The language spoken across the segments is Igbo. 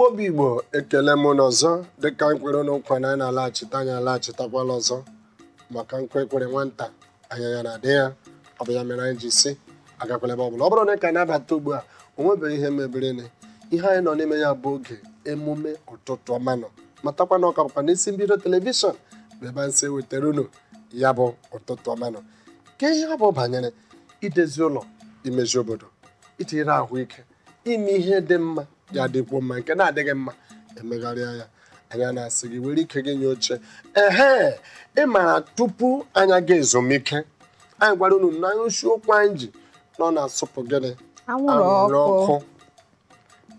Igbo bụ Igbo ekele m n'ọzọ dịka nkwere n'ụkwa na anyị na-alaghachite anyị alaghachitakwala ọzọ maka nkwere nwata anya ya na-adị ya ọ bụ ya mere anyị ji si agakwala ebe ọbụla ọ bụrụ na ka na-abata ugbu a o nwebeghị ihe mebere ihe anyị nọ n'ime ya bụ oge emume ụtụtụ ọma nọ matakwa na ọka bụkwa n'isi mbido telivishọn bụ ebe anyị si wetara unu ya bụ ụtụtụ ọma nọ ka ihe ọ bụ banyere idezi ụlọ imezi obodo itinyere ahụike ime ihe dị mma ya dịkwuo mma nke na-adịghị mma emegharịa ya anya na-asị gị were ike gị nye oche ị mara tupu anya gị ezumike anyị gwara unu na nsi okwu anyị ji nọ na-asụpụ gịnị anwụrụ ọkụ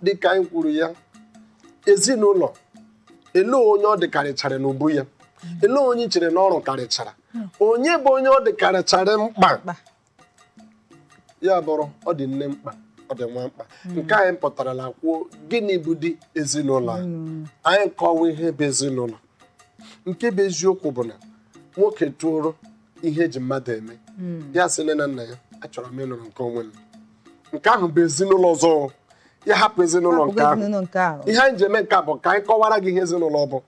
dịka anyị kwuru ya ezinụlọ ele onye ọ dịkarịchara n'ubu ya ele onye chere na ọrụ karịchara onye bụ onye ọ dịkarịchara mkpa ya bụrụ ọ dị nne mkpa ọ dị nwa mkpa nke anyị pụtarala kwuo gịnị bụ dị ezinụlọ anyị kọwa ihe bụ ezinụlọ nke bụ eziokwu bụ na nwoke tụrụ ihe eji mmadụ eme ya sị nne na nna ya achọrọ m ịnụrụ nke onwe m nke ahụ bụ ezinụlọ ọzọ ya hapụ ezinụlọ nke ahụ ihe anyị ji eme nke a bụ ka anyị kọwara gị ihe ezinụlọ bụ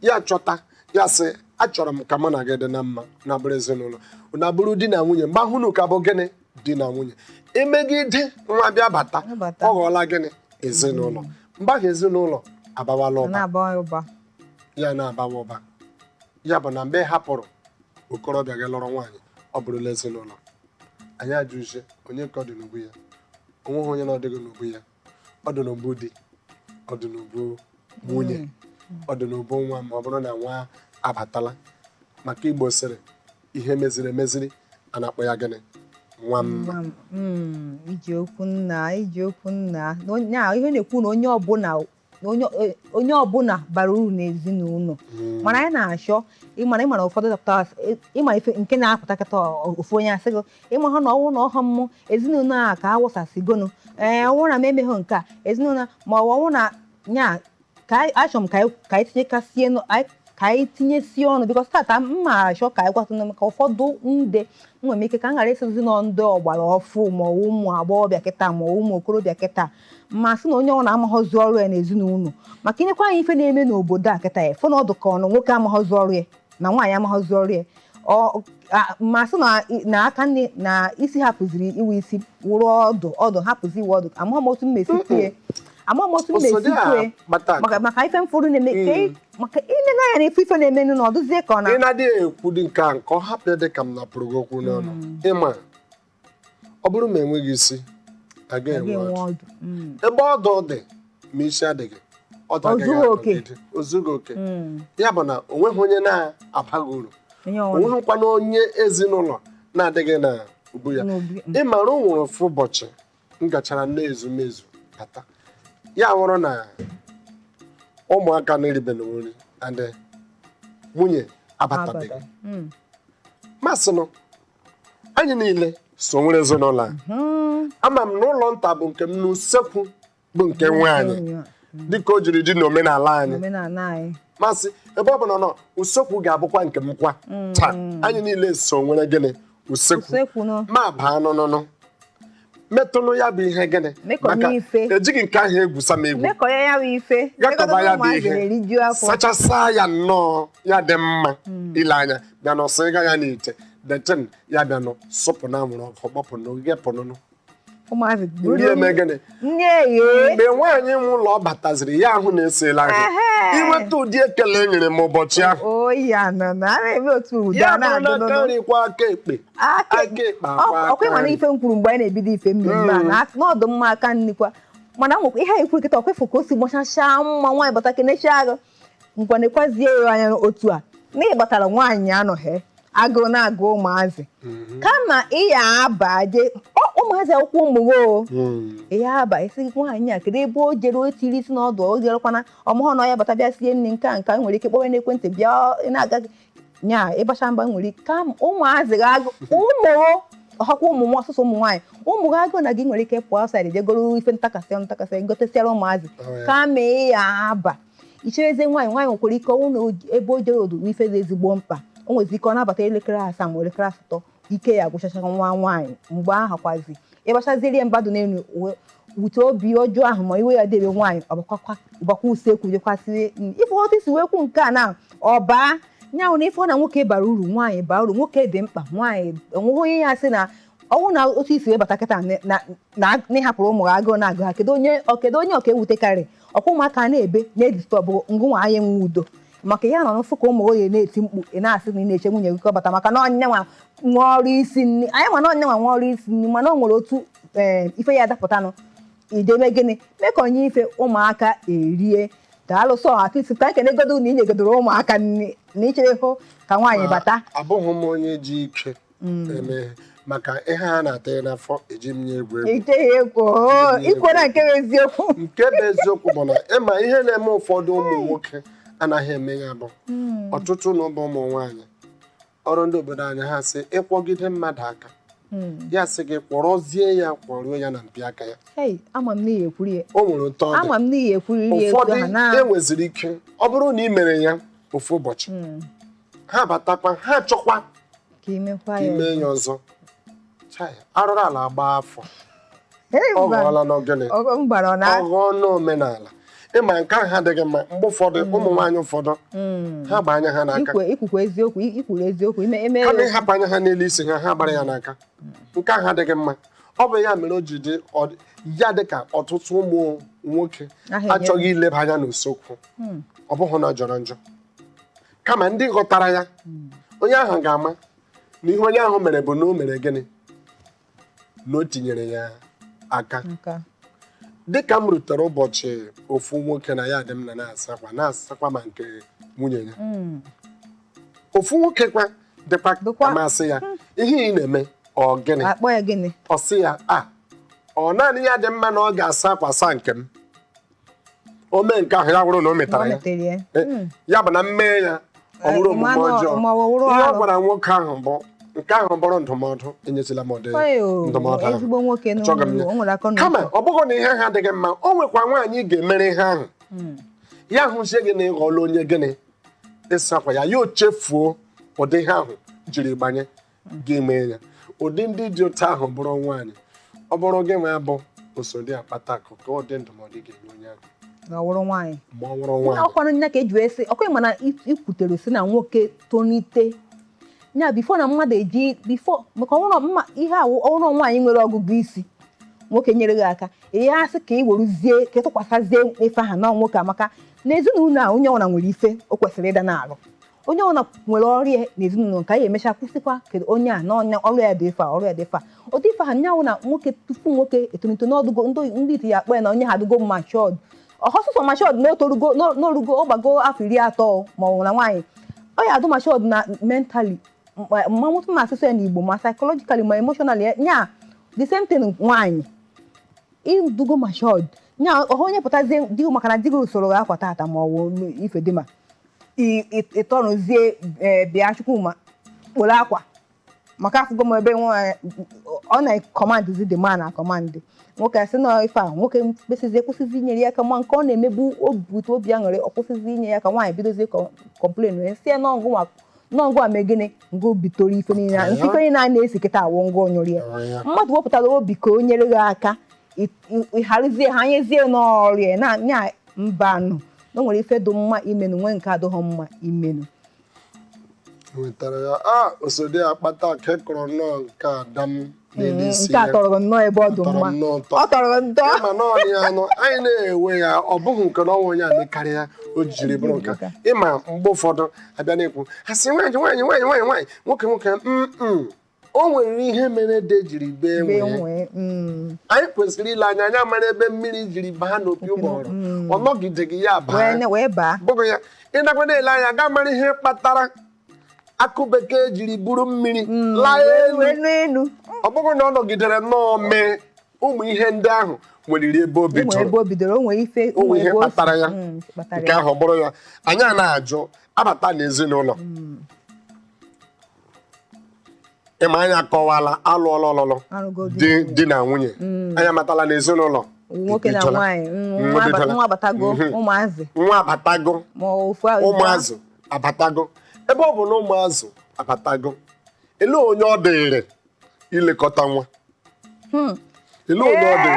ya chọta ya sị achọrọ m ka mụ na gị dị na mma na bụrụ ezinụlọ na bụrụ di na nwunye mgbe ahụ unu ka bụ gịnị di na nwunye emegide nwa bịa bata ọ ghọọla gịnị ezinụlọ mgbe ahụ ezinụlọ abawala ụba ya na-abawa ụba ya bụ na mgbe ị hapụrụ okorobịa gị lụrụ nwaanyị ọ bụrụla ezinụlọ anyị ajụzie onye ka ọ dị n'ubu ya onweghị onye na ọdịghị n'ubu ya ọ dị n'ubu di ọ dị n'ubu nwunye ọ dị n'ubu nwa ma ọ bụrụ na nwa abatala maka Igbo sịrị ihe meziri emeziri a na-akpọ ya gịnị nwa mma iji okwu nna ihe na-ekwu na onye ọbụla bara uru n'ezinụlọ mana anyị na-achọ ịmara ụfọdụ dọkịta ịma ife nke na-apụtakịta ofu onye asị gị ịma ha na ọnwụ na ọha mmụọ ezinụlọ a ka awụsasịgonu ọnwụ na m emeghị nke a ezinụlọ ma ọnwụ na nya ka achọ m ka anyị tinyesie ọnụ bikọs tata mma achọ ka anyị gwatụ maka ụfọdụ nde nwere ike ka m ghara ịsịzi na ndị ọgbara ọfụ ma ụmụ agbọghọbịa kịta ma ụmụ okorobịa kịta ma sị na onye ọ na-amaghọzi ọrụ ya n'ezinụlọ maka inyekwa anyị ife na-eme n'obodo a kịta ya fụ na ọdụ ka ọnụ nwoke amaghọzi ọrụ ya na nwaanyị amaghọzi ọrụ ya ma sị na aka nne na isi hapụziri iwe isi wụrụ ọdụ hapụzi iwe ọdụ amaghị m otu mmesi tie maka ife mfụrụ na-eme maka ile anya na ife na-eme na ọdụzie ka ọ na ị na-adịghị ekwu dị nke a nke ọ hapụ dị ka m napụrụ gị okwu n'ọnụ ịma ọ bụrụ ma enweghị isi agaghị enwe ọdụ ebe ọdụ dị ma isi adịghị ọdụ agaghị ozughị oke ya bụ na o nweghị onye na-abaghị uru o nweghịkwana onye ezinụlọ na-adịghị na ubu ya ịmara o nwere ofu ụbọchị m gachara nne ezumezu bata ya nwụrụ na ụmụaka na-eribe na nri and nwunye abatabeghị masịnụ anyị niile so nwere ezinụlọ a ama m na ụlọ nta bụ nke m n'usekwu bụ nke nwe anyị dịka o jiri dị n'omenala anyị masị ebe ọ bụ na usekwu ga-abụkwa nke m kwa taa anyị niile so nwere gịnị usekwu ma baa nụnụnụ metụlụ ya bụ ihe gịnị maka ejighị nke ahụ egwusa m egwu gakọba ya bụ ihe sachasa ya nnọọ ya dị mma ile anya bịa na ọsịga ya n'ite deten ya bịa nọ sụpụ na anwụrụ ọkụ gbapụ na oge pụnụnụ ndị eme gịnị mgbe nwaanyị nwe ụlọ bataziri ya ahụ na-esela ahụ inweta ụdị ekele e nyere m ụbọchị ahụ ya bụrụ na karịkwa aka ekpe ọkwa ịma na ife m kwuru mgbe anyị na-ebido ife mmemme a n'ọdụ mma aka nnikwa mana nwekwa ihe anyị kwuru kịta ọkwefu ka o si gbachachaa mma nwaanyị bata kenechi agụ nkwanekwazie ya anya otu a na ịgbatara nwaanyị anọghị agụụ na-agụ ụmụazị kama ịya abaje ụmụazị akwụkwọ ụmụgo ya aba isi nwaanyị a kedu ebe o jere otiri isi n'ọdụ o jerekwana ọmụhọ na ya bata bịa sie nri nke a nke nwere ike kpọwa n'ekwentị bịa na-aga nya ịgbacha mgba nwere ike ka ụmụazị ga-agụ ụmụ ọhakwa ụmụ ọsụsụ ụmụ nwaanyị ụmụ gị agụ na gị nwere ike pụọ saịdị jegoro ife ntakasị gotesiara ụmụazị kama ịya aba ichereze nwaanyị nwekwara ike ọnwụ na ebe o jere odu ife dị ezigbo mkpa o nwezi ike ọ na-abata elekere 7 ma elekere 8 ike ya agwụchacha nwa nwaanyị mgbe ahụ kwazi ịgbachaziri mbadụ n'elu wute obi ọjọọ ahụ ma iwe ya debe nwaanyị ọbakwa usekwu jekwasịrị ife otu isi wee kwu nke a na ọba nyanwụ na ife ọ na nwoke bara uru nwaanyị bara uru nwoke dị mkpa nwaanyị onweghị onye ya sị na ọnwụ na otu isi wee bata kịta na ịhapụrụ ụmụ gị agụụ na-agụ ha kedu onye ọka ewutekarị ọkwa ụmụaka na-ebe na-edistọbụ ngụnwa anyị nwe udo maka ya nọ n'ụfụ ka ụmụ oye na-eti mkpu ị na-asị na ị na-eche nwunye gị ka ọ bata maka na ọnyanwa nwa ọrụ isi nri anyị ma na ọnyanwa nwa ọrụ isi nri mana ọ nwere otu ife ya adapụtanụ idebe gịnị mee ka onye ife ụmụaka erie daalụ sọ atịtị ka ekene godo na inyegodoro ụmụaka nri na ichere hụ ka nwaanyị bata abụghị m onye ji ike eme maka ihe a na-ata n'afọ eji m nye egwu ikwo na nke bụ eziokwu nke bụ eziokwu bụ na ịma ihe na-eme ụfọdụ ụmụ nwoke anaghị eme ya bụ ọtụtụ na ụmụ nwaanyị ọrụ ndị obodo anyị ha sị ịkwọgide mmadụ aka ya sị gị kwọrọzie ya kwọruo ya na mpi aka ya ama m n'ihi ekwuri ya o nwere ụtọ ama m n'ihi ekwuri ya ụfọdụ enweziri ike ọ bụrụ na ị mere ya ofu ụbọchị ha batakwa ha chọkwa ka ime ya ọzọ arụrụ ala agba afọ ọ ghọọla n'ogene ọghọọ n'omenala ịma nke ahụ adịghị mma mgbe ụfọdụ ụmụ nwaanyị ụfọdụ ha gba anya ha n'aka ikwuru eziokwu kama ịhapụ anya ha n'elu isi ha gbara ya n'aka nke ahụ adịghị mma ọ bụ ya mere o ji dị ya dịka ọtụtụ ụmụ nwoke achọghị ileba anya n'usekwu ọ bụghị na ọ jọrọ njọ kama ndị ghọtara ya onye ahụ ga-ama na ihe onye ahụ mere bụ na o mere gịnị na o tinyere ya aka dịka m rutere ụbọchị ofu nwoke na ya dị m na-asakwa ma nke nwunye ya ofu nwoke kwa dịkwa amasị ya ihe ị na-eme ọ gịnị ọ sị ya ọ naanị ya dị mma na ọ ga-asa akwasa nke m o mee nke ahụ ya wụrụ na o metara ya ya bụ na mmee ya ọ bụrụ omume ọjọọ ihe ọ gwara nwoke ahụ bụ nke ahụ bụrụ ndụmọdụ enyesila m ndụmọdụ ahụ kama ọ bụghị na ihe ha adịghị mma o nwekwa nwaanyị ga-emere ihe ahụ ya hụzie gị na ịghọọla onye gịnị ịsakwa ya o chefuo ụdị ihe ahụ jiri gbanye gị mee ya ụdị ndị dị otu ahụ bụrụ nwaanyị ọ bụrụ gị nwe abụ osodi akpata akụ ka ụdị ndụmọdụ ga-enye onye ahụ ma ọ wụrụ nwaanyị ọkwanụ nya ka eji wee sị ọkwa mana ikwutere si na nwoke tonite nya bifo na mmadụ eji bifo maka ihe ọhụrụ nwaanyị nwere ọgụgụ isi nwoke nyere gị aka ihe asị ka ị weruzie ka ịtụkwasịzie ife aha na nwoke amaka n'ezinụlọ a onye ọbụla nwere ife o kwesịrị ịda na-alụ onye ọbụla nwere ọrịa n'ezinụlọ nke anyị emecha kwụsịkwa kedu onye a na ọrụ ya dị ife ọrụ ya dị ife otu ife ha nyanwụ na nwoke tupu nwoke etonito n'ọdụgo ndị iti ya akpọ ya na onye ha adụgo machọd ọsụsọ machọd n'orugo ọgbago afọ 30 ma ọ bụ na nwaanyị ọ ya adụ machọd na mentali mmanwụtụ na asụsụ ya n'Igbo ma psychologically ma emotionally nya the same thing nwaanyị idugo machọd nya onye pụtazie di maka na di gị usoro gị akwa tata ma ọ bụ ife dị ma ịtọrụzie bịa Chukwuma kporo akwa maka afụgo m ebe nwaanyị ọ na-ekọmandzi the man akọmandị nwoke asị na ife a nwoke kwụsịzi inyere ya aka ma nke ọ na-emebu obi aṅụrị ọ kwụsịzi inye ya aka nwaanyị bidozie kọmplen wee sie n'ọngụ a megịnị ngụ bitoro ife niile a na-esi kịta awụ ngụ onyori ya mmadụ wepụtara obi ka o nyere gị aka ịgharịzie ha anyezie n'ọrịa na nya mbanụ na o nwere ife dị mma imenu nwee nke adịghị mma imenu nwetara ya osodi akpata ka ekọrọ nnọọ nke adam nke a tọrọ nnọọ ebe ọ dị mma ọ tọrọ ntọ ma n'ọnị anụ anyị na-ewe ya ọ bụghị nke na ọnwa onye a mekarị ya o jiri bụrụ nka ịma mgbe ụfọdụ abịa na-ekwu asị nwaanyị nwoke o nwere ihe mere de jiri bee nwee anyị kwesịrị ile anya anya mara ebe mmiri jiri baa n'opi ụgbọrọ ọ nọgideghị ya baa bụghị ya ịnakwa na-ele anya gaa mara ihe kpatara akụ bekee jiri buru mmiri laa elu ọ bụghị na ọ nọgidere nnọọ mee ụmụ ihe ndị ahụ nweliri ebe o bidoro o nwere ihe kpatara ya nke ahụ bụrụ ya anyị a na-ajụ abata n'ezinụlọ ịma anyị akọwala alụọla ọlụlụ di na nwunye anyị amatala n'ezinụlọ nwoke na nwaanyị nwa abatago ụmụazị ụmụazụ abatago ebe ọ bụ na ụmụazụ abatago ele onye ọ dịrị ilekọta nwa Ile onye ọ dị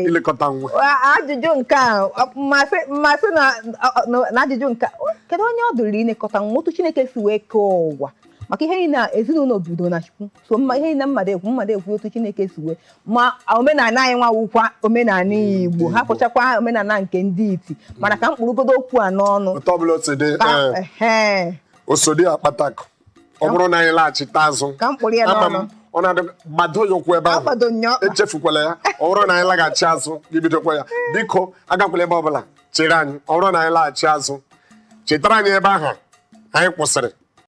ilekọta nwa. Ajụjụ nke a mmasị na ajụjụ nke kedu onye ọ dụrụ ilekọta nwa otu Chineke si wee kee ụwa maka ihe na ezinụlọ obodo na Chukwu so ihe na mmadụ ekwu otu Chineke si wee ma omenala anyị nwa wụkwa omenala Igbo ha pụchakwa omenala nke ndị iti mana ka mkpụrụgodo okwu a n'ọnụ Otu ọbụla osodi akpatakụ ọ bụrụ na anyị laghachite azụ ka mkpụrụ ya n'ọnụ ọ na-adị gbado ya ụkwụ ebe ahụ echefukwala ya ọ bụrụ na anyị laghachi azụ gị bidokwa ya biko agakwala ebe ọbụla chere anyị ọ bụrụ na anyị laghachi azụ chetara anyị ebe ahụ anyị kwụsịrị